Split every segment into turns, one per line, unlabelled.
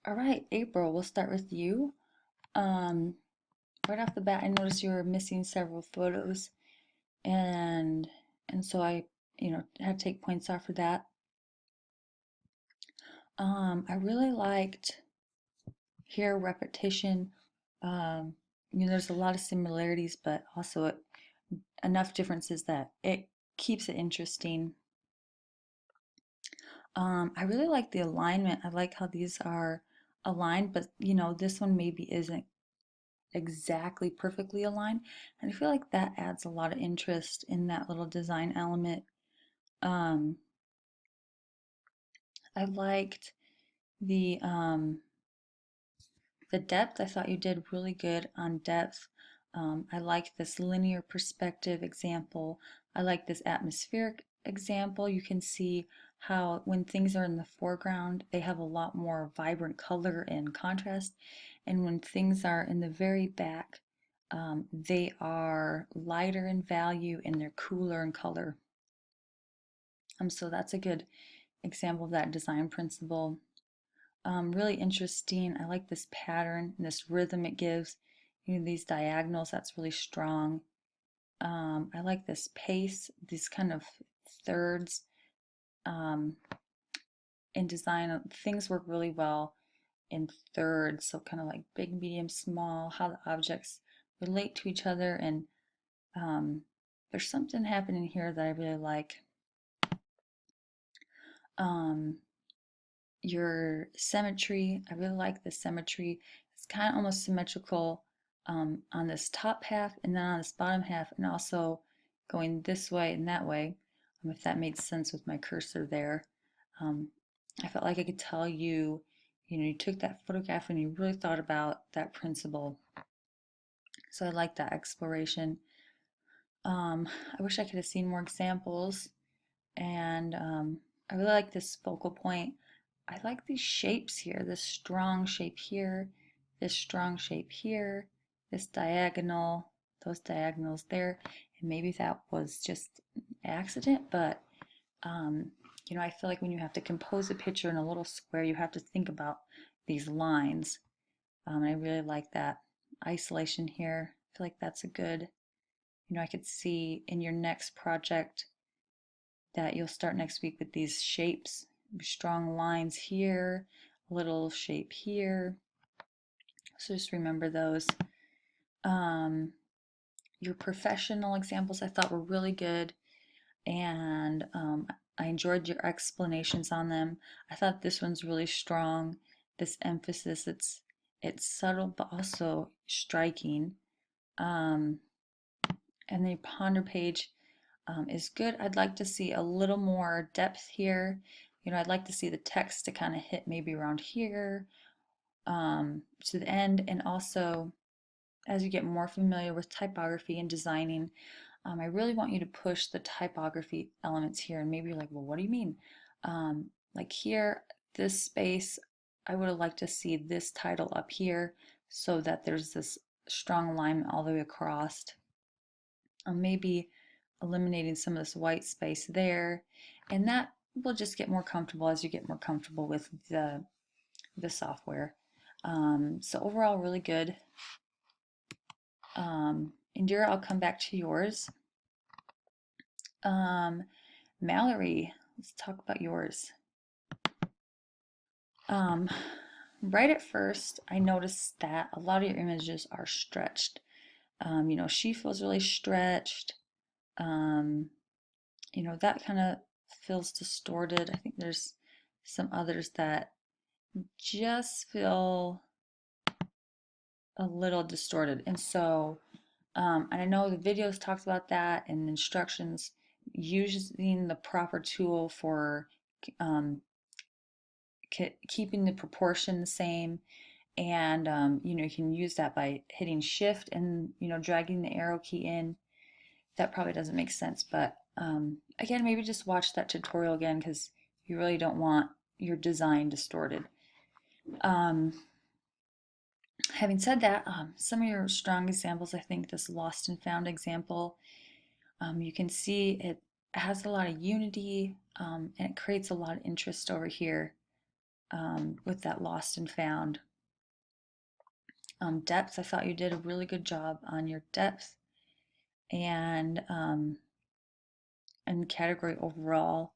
All right, April, we'll start with you. Um, right off the bat, I noticed you were missing several photos, and so I had to take points off for that. I really liked here repetition. Um, there's a lot of similarities, but also enough differences that it keeps it interesting. I really like the alignment. I like how these are aligned, but this one maybe isn't exactly perfectly aligned. And I feel like that adds a lot of interest in that little design element. Um, I liked the um, the depth. I thought you did really good on depth. I like this linear perspective example. I like this atmospheric example. You can see how when things are in the foreground, they have a lot more vibrant color and contrast. And when things are in the very back, they are lighter in value and they're cooler in color. So that's a good example of that design principle. Really interesting. I like this pattern and this rhythm it gives. These diagonals, that's really strong. I like this pace, these kind of thirds um, in design. Things work really well in thirds, so kind of like big, medium, small, how the objects relate to each other. And there's something happening here that I really like. Um, your symmetry. I really like the symmetry. It's kind of almost symmetrical on this top half and then on this bottom half, and also going this way and that way, if that made sense with my cursor there. Um, I felt like I could tell you took that photograph and you really thought about that principle. So I like that exploration. I wish I could have seen more examples, and I really like this focal point. I like these shapes here, this strong shape here, this strong shape here, this diagonal, those diagonals there, and maybe that was just an accident, but um, I feel like when you have to compose a picture in a little square, you have to think about these lines. And I really like that isolation here. I feel like that's a good, I could see in your next project that you'll start next week with these shapes, strong lines here, a little shape here. So just remember those. Um, your professional examples I thought were really good, and I enjoyed your explanations on them. I thought this one's really strong. This emphasis, it's subtle but also striking. Um, and the ponder page is good. I'd like to see a little more depth here. I'd like to see the text to kind of hit maybe around here to the end. And also, as you get more familiar with typography and designing, I really want you to push the typography elements here. And maybe you're like, well, what do you mean? Like here, this space, I would have liked to see this title up here so that there's this strong alignment all the way across. Maybe eliminating some of this white space there, and that will just get more comfortable as you get more comfortable with the software. So overall, really good. Indira, I'll come back to yours. Um, Mallory, let's talk about yours. Um, right at first, I noticed that a lot of your images are stretched. She feels really stretched. Um, that kind of feels distorted. I think there's some others that just feel a little distorted. And so, and I know the videos talks about that and instructions using the proper tool for um, keeping the proportion the same. And, you can use that by hitting shift and, dragging the arrow key in. That probably doesn't make sense, but again, maybe just watch that tutorial again because you really don't want your design distorted. Um, Having said that, some of your strong examples, I think this lost and found example, you can see it has a lot of unity and it creates a lot of interest over here. with that lost and found. Depth, I thought you did a really good job on your depth and category overall.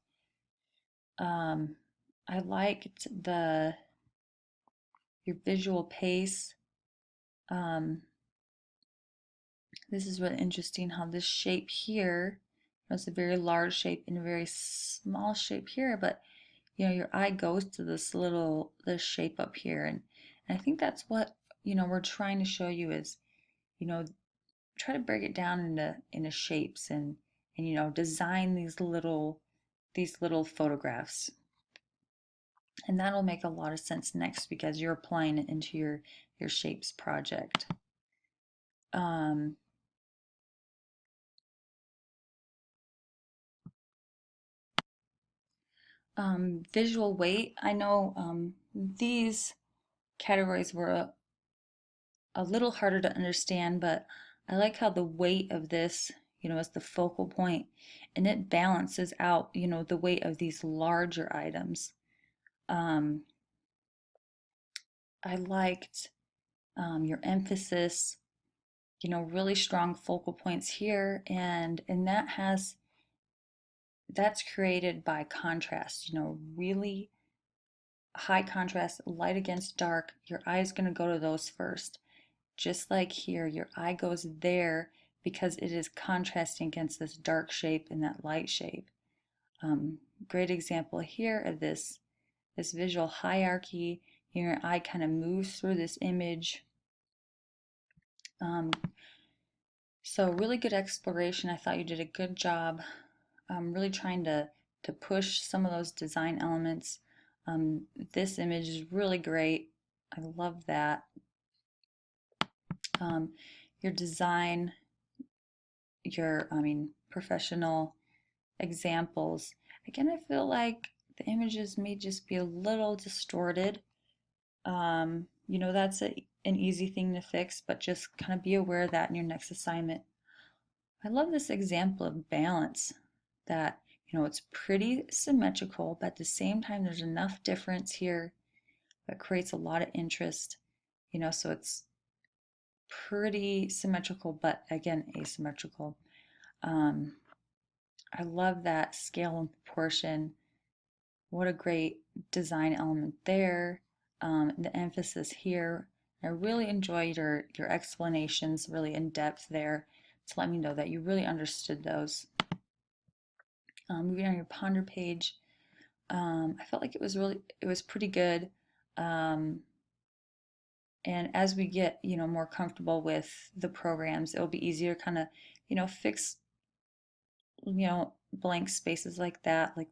I liked your visual pace. This is really interesting how this shape here, it's a very large shape and a very small shape here, but your eye goes to this shape up here, and I think that's what we're trying to show you is you know try to break it down into shapes and design these little photographs, and that'll make a lot of sense next because you're applying it into your shapes project. um, Visual weight, I know these categories were a little harder to understand, but I like how the weight of this, is the focal point, and it balances out, the weight of these larger items. Um, I liked your emphasis, really strong focal points here, and that's created by contrast, really high contrast, light against dark. Your eye is going to go to those first. Just like here, your eye goes there because it is contrasting against this dark shape and that light shape. Great example here of this visual hierarchy. Your eye kind of moves through this image. Um, so really good exploration. I thought you did a good job. Really trying to push some of those design elements. This image is really great. I love that. Um, your design, professional examples. Again, I feel like the images may just be a little distorted. That's an easy thing to fix, but just kind of be aware of that in your next assignment. I love this example of balance that, it's pretty symmetrical, but at the same time, there's enough difference here that creates a lot of interest, so it's pretty symmetrical, but again, asymmetrical. Um, I love that scale and proportion. What a great design element there. The emphasis here. I really enjoyed your explanations, really in depth there, to let me know that you really understood those. Moving on your ponder page, I felt like it was pretty good. Um, and as we get, more comfortable with the programs, it'll be easier to kind of, fix, blank spaces like that. Like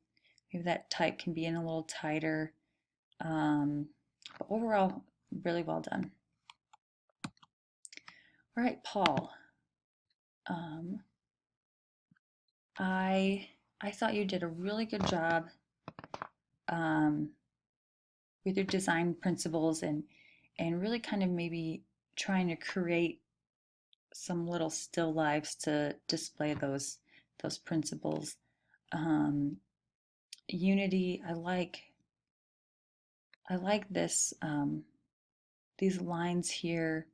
maybe that type can be in a little tighter. But overall, really well done. All right, Paul. Um, I thought you did a really good job um, with your design principles and really kind of maybe trying to create some little still lives to display those principles. Um, Unity, I like this these lines here.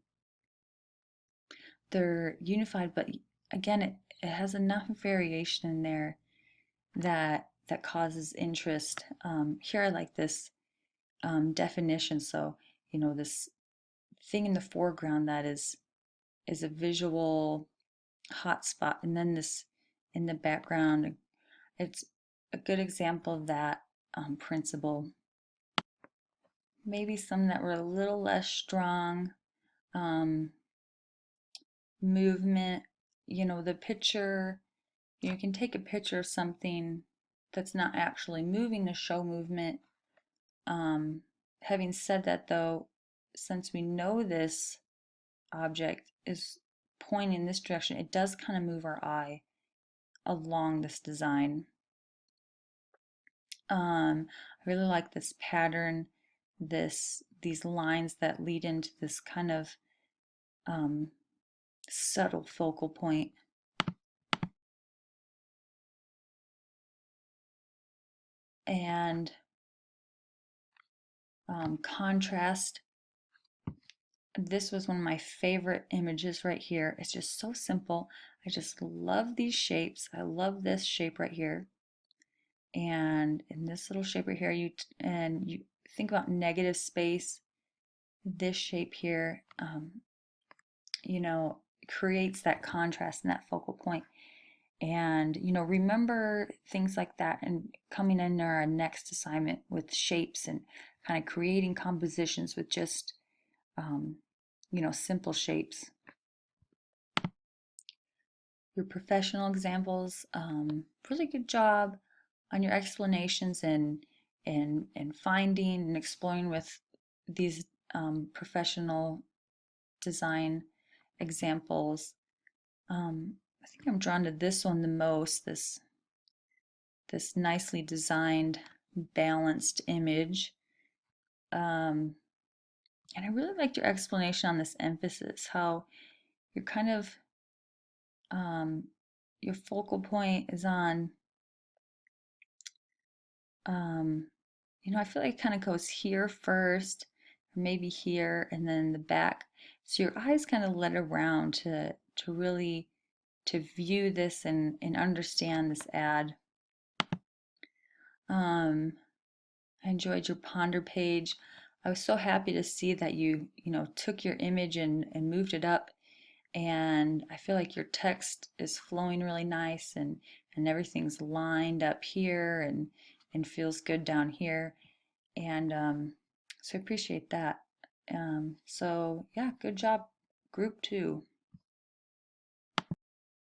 They're unified, but again, it has enough variation in there that causes interest. Here I like this definition. So, this thing in the foreground that is a visual hotspot, and then this in the background, it's a good example of that principle. Maybe some that were a little less strong. Um, Movement, the picture, you can take a picture of something that's not actually moving to show movement. Having said that, though, since we know this object is pointing in this direction, it does kind of move our eye along this design. I really like this pattern, these lines that lead into this kind of um, subtle focal point. And contrast. This was one of my favorite images right here. It's just so simple. I just love these shapes. I love this shape right here. And in this little shape right here, you think about negative space. This shape here, you know, creates that contrast and that focal point. And, you know, remember things like that and coming in our next assignment with shapes and kind of creating compositions with just, um, you know, simple shapes. Your professional examples, really good job on your explanations and finding and exploring with these professional design examples. I think I'm drawn to this one the most, this nicely designed, balanced image. And I really liked your explanation on this emphasis, how you're kind of, um, your focal point is on, um, you know, I feel like it kind of goes here first, or maybe here, and then the back. So your eyes kind of let around to really to view this and understand this ad. Um, I enjoyed your ponder page. I was so happy to see that you know, took your image and moved it up. And I feel like your text is flowing really nice and everything's lined up here and feels good down here. And so I appreciate that. So yeah, good job, group 2.